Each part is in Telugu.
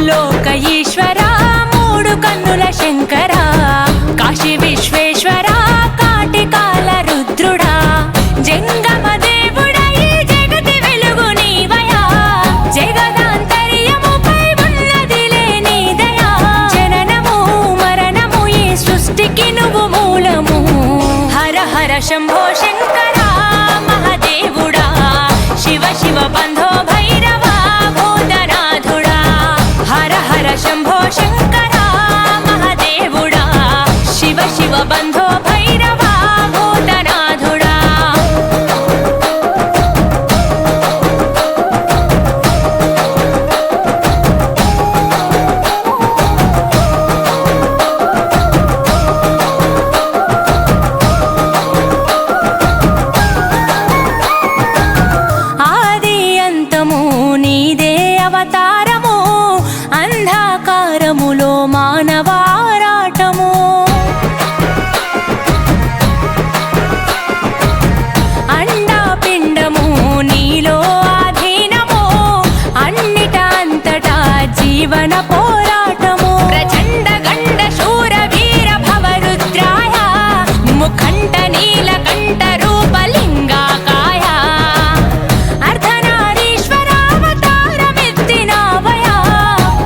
లోక ఈశ్వరా మూడు కన్నుల శంకరా కాశీ విశ్వేశ్వరా కాటికాల రుద్రుడా జంగమ దేవుడా ఈ జగతి వెలుగు నీవయా జగదాంతర్యముపై ఉన్నదిలే నీ దయా జననము మరణము ఈ సృష్టికి నువ్వు మూలము హర హర శంభో శంకరా మహాదేవుడా శివ శివ బంధో భైరవా భూతనాథుడా హర హర శంభో శంకరా మహాదేవుడా శివ శివ బంధో భైరవా భూతనాథుడా ఆది అంతము నీదే అవతారము అంధకారములో మానవారాటము అండాపిండము నీలో ఆధీనము అన్నిట అంతటా జీవన పోరాటము ప్రచండ గండ శూర వీర భవరుద్రాయ ముఖంట నీలకంఠ రూపలింగాకాయ అర్ధనారీశ్వరావతారమెత్తినావయా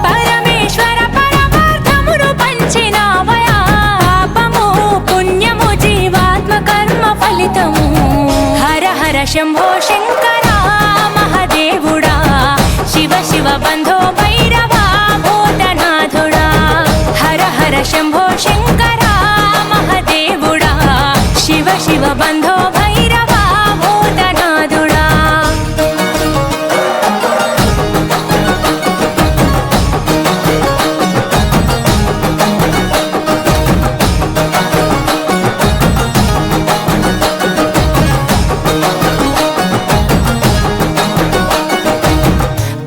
పరమేశ్వర పరమార్థమును పంచినావయా పాపము పుణ్యము జీవాత్మ కర్మ ఫలితము హర హర శంభో శంకరా మహాదేవుడా శివ శివ బంధో భైరవా భూతనాథుడా హర హర శంభో శంకరా మహాదేవుడా శివ శివ బంధో భైరవా భూతనాథుడా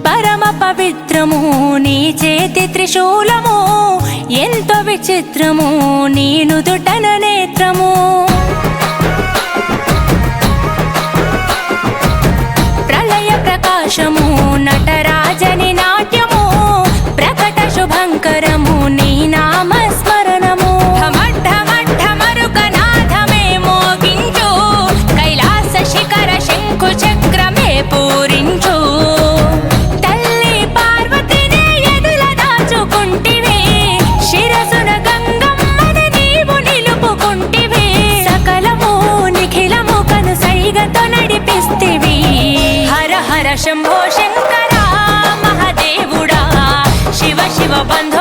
పరమ పవిత్రము నీ చేతి త్రిశూలము ఎంతో విచిత్రము నీ నుదుటన నేత్రము ప్రళయ ప్రకాశము నటరాజని నాట్యము ప్రకట శుభంకరము నీ నామస్మరణము ఢమరుకనాథమే మోగించు కైలాస శిఖర శంకు చక్రమే పూరించు తల్లి పార్వతినే ఎదుల దాచుకుంటివే శిరసున గంగమ్మని నీవు నిలుపుకుంటివే సకలము నిఖిలము కను సైగతో నడిపిస్తివి హర హర శంభో శంకరా మహాదేవుడా శివ శివ బంధో